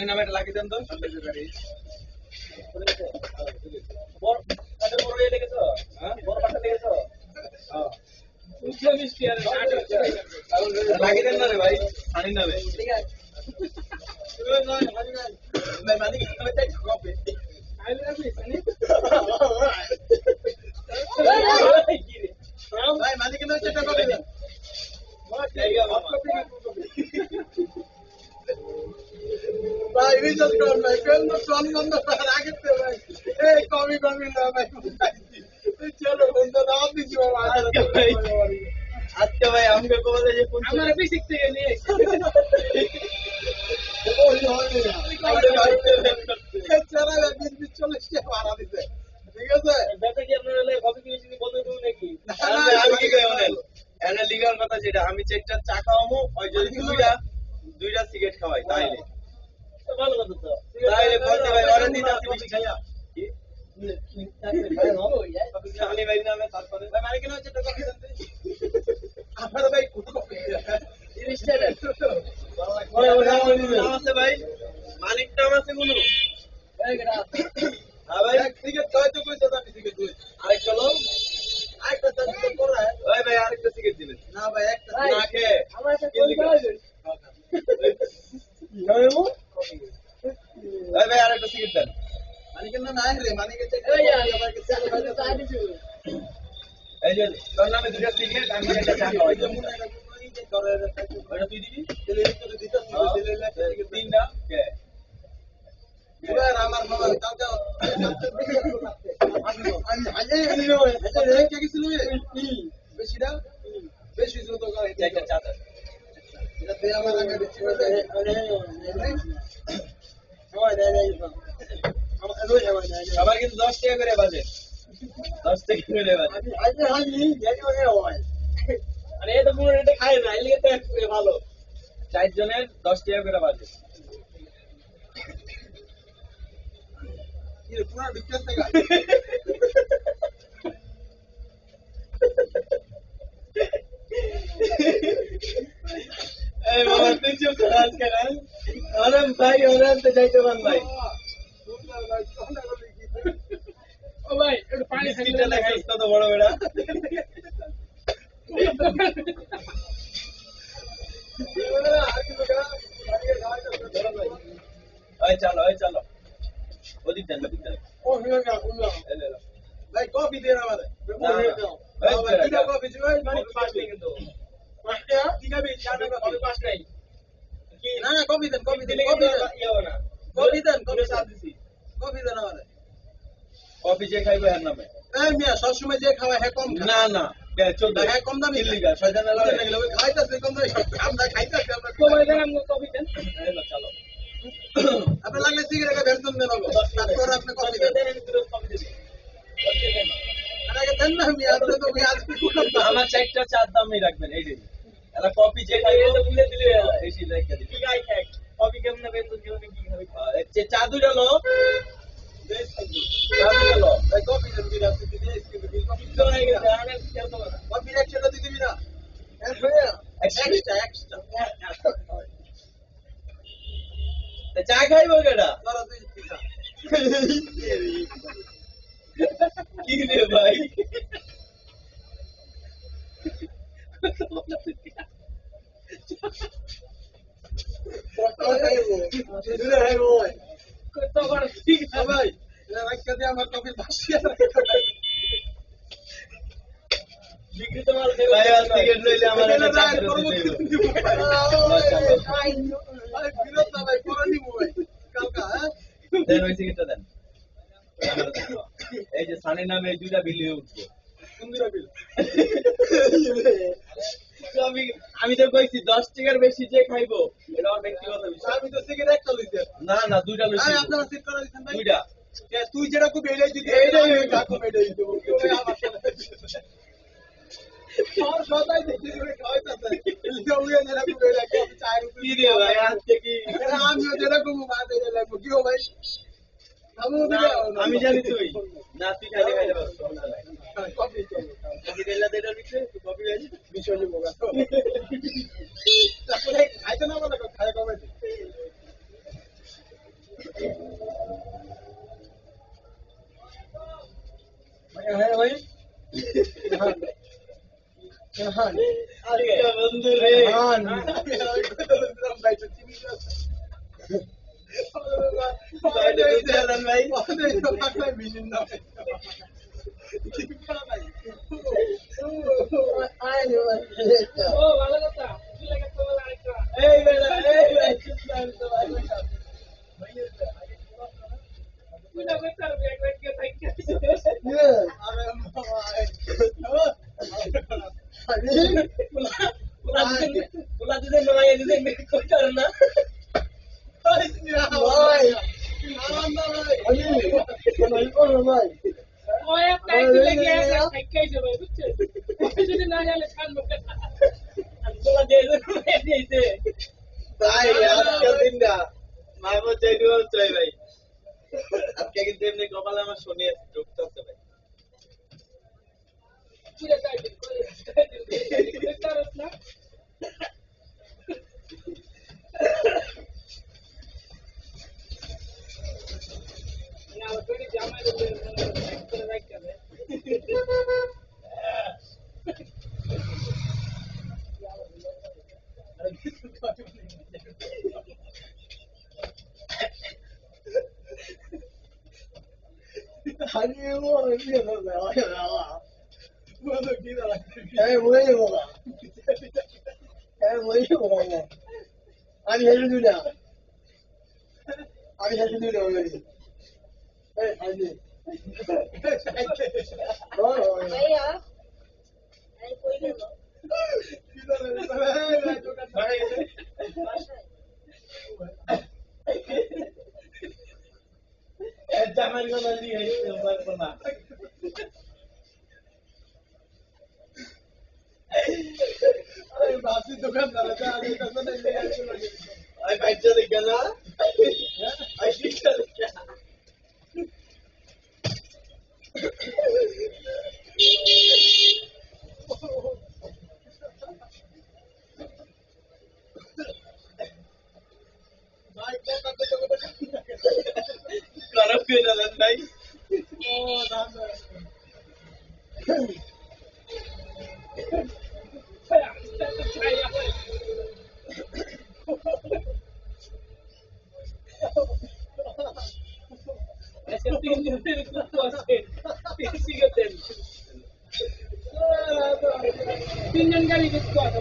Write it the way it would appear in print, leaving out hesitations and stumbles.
নামে এটা লাগিয়ে দেন তো। লাগিয়ে দেন না রে ভাই, সানি নামে। ভাই রিচার্জ করুন ভাই, ফেল না চল বন্ধ করার আগে তো ভাই এই কমি না ভাই চলো বন্ধ দাও দিছি ভাই। আজকে ভাই আমাকে কোথায় যে কোন আমার বেসিক থেকে নিয়ে ওই হয় না চারা 20 40 টাকা ভাড়া দিতে, ঠিক আছে? ব্যাপারটা কি আপনারা হলে কফি কিনে বন্ধ দেবো নাকি? আমি কি কই ওনেল এনে লিগাল কথা যেটা আমি চারটা চা খাওয়ামু ওই যদি দুইটা সিগারেট খাওয়াই তাইলে তো ভালো কথা তো। তাইলে বলতে ভাই ওরে দিতাছি বেশি খাইয়া কি আমি ভাই নামে তারপরে ভাই মানে কেন হচ্ছে টাকা দিতে আপনারা ভাই কত কপি আছে ভাই মালিক নাম আছে কোনো হ্যাঁ ভাই সিগারেট খাওয়াই তো কইতে আমি সিগারেট দুই আরেক চলো আরেকটা চার্জ করে ওই ভাই আরেকটা সিগারেট দিবেন না ভাই একটা না খে আমার একটা কোন প্রয়োজন? ওই ভাই আরেকটা সিগারেট দেন মানিকে না নাই রে মানিকে চেক এই যে আমার কাছে আমি তো আইছি। এই যে তোর নামে দুইটা সিগারেট আমি একটা চা খাওয়াই ওটা তুই দিবি তিনটা কে এবার আমার বাবা কালকে বেশিটা বেশি যত করে চারটা চা দেন এটা দেয়া আমার আগে বেশি করে সবার কিন্তু 10 টাকা করে বাজে 10 টাকা করে বাজে আরে এত পুরো রেটে খায় না, এর লিগে তো একটু ভালো। 4 জনের 10 টাকা করে বাজে কি পুরো বিক্রেস থেকে এই বাবা তুই চুপ কর আজকে না আরাম ভাই আরাম তো যাইতে পান ভাই ও ভাই একটু পানি বিস্কিটটা দেখাইস কত বড় বেড়া ওই চলো ওদিক দেন ভাই কফি দিয়ে আমাদের ভাই কিটা কফি ভাই মানে পাঁচ নেই কিন্তু পাঁচটা কি খাবি চা না কফি পাঁচ নাই কি না না কফি দেন কফি দেন দিলে কফি কিন্তু দেন ইয়ে হবে না। কফি দেন কফি চা দিছি। কফি দেন আমাদের কফি যে খাইবে এর নামে এই মিয়া সবসময় যে খাওয়া হ্যাঁ কম খায়। না না কে 14 হ্যাঁ কম দামি লিগা শয়তান লাগে লাগে ওই খাইতাছে কম দামি আমরা খাইতাছি আমরা তো ভাই দেন আমাকে কফি দেন। চলো আপনি লাগলে সিগারেট একটা ভেলতন দেন হবে তারপর আপনি কফি দেন দেন আমি দুটো কফি দিছি। আরে দেন না মিয়া আপনি তো মিয়া আজকে কুকার না আমার চারটা চার দামই রাখবেন এই যে এলা কফি যে খাইবে এটা বুঝে দিলে বেশি রাখা দিবি কি খাই খাই কফি কেমন না বেতন কেমন কি খাবি? যে চা দুইটা লো চা দুইটা লো ভাই কফি দেন দিন আপনি দিন কফি তো হয়ে গেছে আমি খেলতে পারবো না। কফি একসাথে দিয়ে দিবি না এক্সট্রা এক্সট্রা চা খাইবো কেডা ধরো দুই পিঠা কি রে ভাই দুলে খাইবো কত বড় ঠিক আছে ভাই এটা রাখতে দিয়ে আমার কফি বাসিয়ে বিক্রি তো মাল ভাই আজ টিকেট লইলে আমার একটা চা করে দেন ওই টিকেটটা দেন এই যে সানি নামে এই দুইটা বিল হয়ে উঠবো আমি তো কইছি 10 টাকার বেশি যে খাইবো এটা আমার ব্যক্তিগত বিষয় আমি তো সিগারেট একটা লইতে না না দুইটা লইছি আপনারা সিট করে দিচ্ছেন ভাই দুইটা তুই যেটা খুব এটাই দিবি এইটাই আমি কাকু এটাই দিব কেউ আমার সাথে আর সদাই দেখি করে খাওয়াইতাছে এলিগা উইয়া যেটা খুব এটাই কফি চায়ের উপর কি রে ভাই আজকে কি আমিও যেটা খুব বাদ এটাই লাগবো কি ভাই আমি জানি তুই না তুই খাইতে খাইতে পারছ কফি কফি দিলা দেটার ভিতরে কফি খাইছি বিষয় নিবো তারপরে খাইতে না বলে খাই কবে হ্যাঁ ভাই আচ্ছা বন্ধু রে ভাই ও ভালো কথা কি লাগে তোমার আরেকটা এই বেটা এই ভাই চুপ কর তো ভাই কুনা করতে হবে একবার কে থাকি পুলা দিতে নয় দিতে মেক করতে না ওই তাই দিলে কি থাকি যাবে বুঝছেন যদি না জানলে ছাড়বো পুলা দিয়ে দিয়েছে ভাই আজকের দিনটা মাহমুদ জাইদুল চাই ভাই আজকে কিন্তু এমনি কপালে আমার শনি ঢুকতেছে ভাই পুরো তাই দিন না না ওই জামাই করে রাখতে হবে আমি হেসে দিই না আমি হেসে দিই না ভাইয়া এই কই গেল জামাই গলা দিয়ে পারবো না বাসি দোকানদার আমি বাইকটা দেখে না আমি শিক্ষা দেখে খারাপ হয়ে যাবেন ভাই তিনজন গাড়ি দেখতে হবে